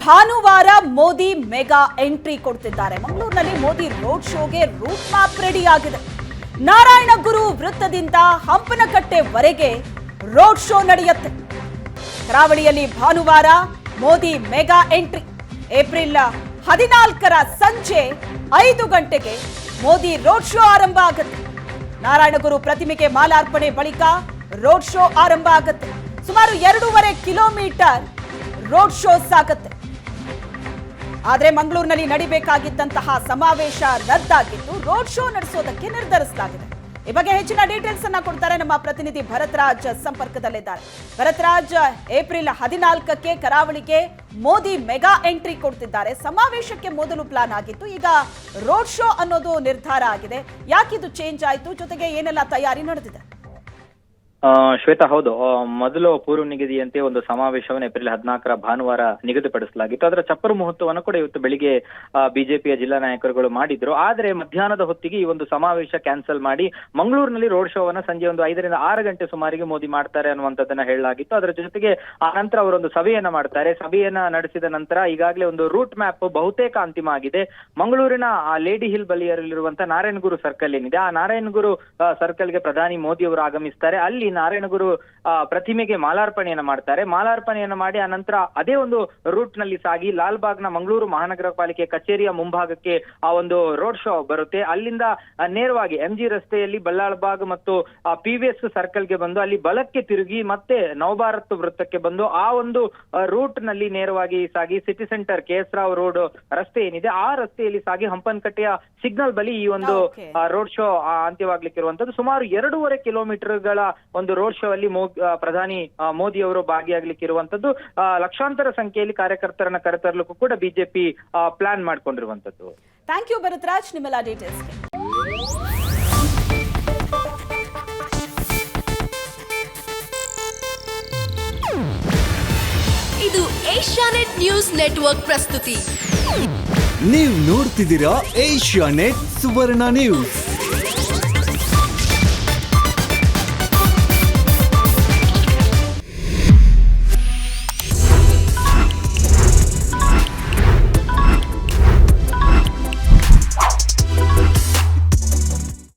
ಭಾನುವಾರ Modi mega entry ಕೊಡ್ತಿದ್ದಾರೆ. ಮಂಗಳೂರಿನಲ್ಲಿ ಮೋದಿ ರೋಡ್ ಶೋಗೆ ರೂಟ್ ಮ್ಯಾಪ್ ರೆಡಿ ಆಗಿದೆ. ನಾರಾಯಣಗುರು ವೃತ್ತದಿಂದ ಹಂಪನಕಟ್ಟೆವರೆಗೆ ರೋಡ್ ಶೋ ನಡೆಯುತ್ತೆ. ಕರಾವಳಿಯಲ್ಲಿ ಭಾನುವಾರ ಮೋದಿ ಮೆಗಾ ಎಂಟ್ರಿ. ಏಪ್ರಿಲ್ 14ರ ಸಂಜೆ 5 ಗಂಟೆಗೆ ಮೋದಿ ರೋಡ್ ಶೋ ಆರಂಭ ಆಗುತ್ತೆ. ನಾರಾಯಣಗುರು ಪ್ರತಿಮೆಗೆ ಮಾಲಾರ್ಪಣೆ ಬಳಿಕ ರೋಡ್ ಶೋ ಆರಂಭ ಆಗುತ್ತೆ. ಸುಮಾರು 2.5 ಕಿಲೋಮೀಟರ್ ರೋಡ್ ಶೋ ಸಾಗುತ್ತೆ. ಆದರೆ ಮಂಗಳೂರಿನಲ್ಲಿ ನಡಿಬೇಕಾಗಿದ್ದಂತಹ ಸಮಾವೇಶ ರದ್ದಾಗಿದ್ದು ರೋಡ್ ಶೋ ನಡೆಸೋದಕ್ಕೆ ನಿರ್ಧರಿಸಲಾಗಿದೆ. ಈ ಬಗ್ಗೆ ಹೆಚ್ಚಿನ ಡೀಟೇಲ್ಸ್ ಅನ್ನ ಕೊಡ್ತಾರೆ ನಮ್ಮ ಪ್ರತಿನಿಧಿ ಭರತ್ರಾಜ್ ಸಂಪರ್ಕದಲ್ಲಿದ್ದಾರೆ. ಭರತ್ರಾಜ್, ಏಪ್ರಿಲ್ 14ಕ್ಕೆ ಕರಾವಳಿಗೆ ಮೋದಿ ಮೆಗಾ ಎಂಟ್ರಿ ಕೊಡ್ತಿದ್ದಾರೆ. ಸಮಾವೇಶಕ್ಕೆ ಮೊದಲು ಪ್ಲಾನ್ ಆಗಿತ್ತು, ಈಗ ರೋಡ್ ಶೋ ಅನ್ನೋದು ನಿರ್ಧಾರ ಆಗಿದೆ. ಯಾಕಿದು ಚೇಂಜ್ ಆಯ್ತು? ಜೊತೆಗೆ ಏನೆಲ್ಲ ತಯಾರಿ ನಡೆದಿದೆ? ಶ್ವೇತಾ, ಹೌದು. ಮೊದಲು ಪೂರ್ವ ನಿಗದಿಯಂತೆ ಒಂದು ಸಮಾವೇಶವನ್ನು ಏಪ್ರಿಲ್ 14ರ ಭಾನುವಾರ ನಿಗದಿಪಡಿಸಲಾಗಿತ್ತು. ಅದರ ಚಪ್ಪರು ಮುಹೂರ್ತವನ್ನು ಕೂಡ ಇವತ್ತು ಬೆಳಿಗ್ಗೆ ಬಿಜೆಪಿಯ ಜಿಲ್ಲಾ ನಾಯಕರುಗಳು ಮಾಡಿದ್ರು. ಆದರೆ ಮಧ್ಯಾಹ್ನದ ಹೊತ್ತಿಗೆ ಈ ಒಂದು ಸಮಾವೇಶ ಕ್ಯಾನ್ಸಲ್ ಮಾಡಿ ಮಂಗಳೂರಿನಲ್ಲಿ ರೋಡ್ ಶೋವನ್ನ ಸಂಜೆ ಒಂದು 5ರಿಂದ 6 ಗಂಟೆ ಸುಮಾರಿಗೆ ಮೋದಿ ಮಾಡ್ತಾರೆ ಅನ್ನುವಂಥದ್ದನ್ನ ಹೇಳಲಾಗಿತ್ತು. ಅದರ ಜೊತೆಗೆ ಆ ನಂತರ ಅವರೊಂದು ಸಭೆಯನ್ನ ಮಾಡ್ತಾರೆ. ಸಭೆಯನ್ನ ನಡೆಸಿದ ನಂತರ ಈಗಾಗಲೇ ಒಂದು ರೂಟ್ ಮ್ಯಾಪ್ ಬಹುತೇಕ ಅಂತಿಮ ಆಗಿದೆ. ಮಂಗಳೂರಿನ ಲೇಡಿ ಹಿಲ್ ಬಳಿಯಲ್ಲಿರುವಂತಹ ನಾರಾಯಣಗುರು ಸರ್ಕಲ್ ಏನಿದೆ, ಆ ನಾರಾಯಣಗುರು ಸರ್ಕಲ್ಗೆ ಪ್ರಧಾನಿ ಮೋದಿ ಅವರು ಆಗಮಿಸ್ತಾರೆ. ಅಲ್ಲಿ ನಾರಾಯಣಗುರು ಪ್ರತಿಮೆಗೆ ಮಾಲಾರ್ಪಣೆಯನ್ನ ಮಾಡ್ತಾರೆ. ಮಾಲಾರ್ಪಣೆಯನ್ನ ಮಾಡಿ ಆ ನಂತರ ಅದೇ ಒಂದು ರೂಟ್ ನಲ್ಲಿ ಸಾಗಿ ಲಾಲ್ಬಾಗ್ನ ಮಂಗಳೂರು ಮಹಾನಗರ ಪಾಲಿಕೆ ಕಚೇರಿಯ ಮುಂಭಾಗಕ್ಕೆ ಆ ಒಂದು ರೋಡ್ ಶೋ ಬರುತ್ತೆ. ಅಲ್ಲಿಂದ ನೇರವಾಗಿ MG ರಸ್ತೆಯಲ್ಲಿ ಬಲ್ಲಾಳ್ಬಾಗ್ ಮತ್ತು PVS ಸರ್ಕಲ್ಗೆ ಬಂದು ಅಲ್ಲಿ ಬಲಕ್ಕೆ ತಿರುಗಿ ಮತ್ತೆ ನವಭಾರತ್ ವೃತ್ತಕ್ಕೆ ಬಂದು ಆ ಒಂದು ರೂಟ್ ನಲ್ಲಿ ನೇರವಾಗಿ ಸಾಗಿ city centre KS Rao road ರಸ್ತೆ ಏನಿದೆ ಆ ರಸ್ತೆಯಲ್ಲಿ ಸಾಗಿ ಹಂಪನಕಟ್ಟೆಯ ಸಿಗ್ನಲ್ ಬಳಿ ಈ ಒಂದು ರೋಡ್ ಶೋ ಅಂತ್ಯವಾಗ್ಲಿಕ್ಕಿರುವಂತದ್ದು. ಸುಮಾರು 2.5 ಕಿಲೋಮೀಟರ್ಗಳ ಒಂದು ರೋಡ್ ಶೋ ಅಲ್ಲಿ ಪ್ರಧಾನಿ ಮೋದಿ ಅವರು ಭಾಗಿಯಾಗ್ಲಿಕ್ಕಿರುವಂತದ್ದು. ಲಕ್ಷಾಂತರ ಸಂಖ್ಯೆಯಲ್ಲಿ ಕಾರ್ಯಕರ್ತರನ್ನ ಕರೆತರಲಿಕ್ಕೂ ಕೂಡ ಬಿಜೆಪಿ ಪ್ಲಾನ್ ಮಾಡ್ಕೊಂಡಿರುವಂತದ್ದು. ಥ್ಯಾಂಕ್ ಯು ಭರತ್ರಾಜ್, ನಿಮ್ಮೆಲ್ಲ ಡೀಟೇಲ್ಸ್ಗೆ. ಇದು ಏಷ್ಯಾನೆಟ್ ನ್ಯೂಸ್ ನೆಟ್ವರ್ಕ್ ಪ್ರಸ್ತುತಿ. ನೀವು ನೋಡ್ತಿದ್ದೀರಾ ಏಷ್ಯಾನೆಟ್ ಸುವರ್ಣ ನ್ಯೂಸ್.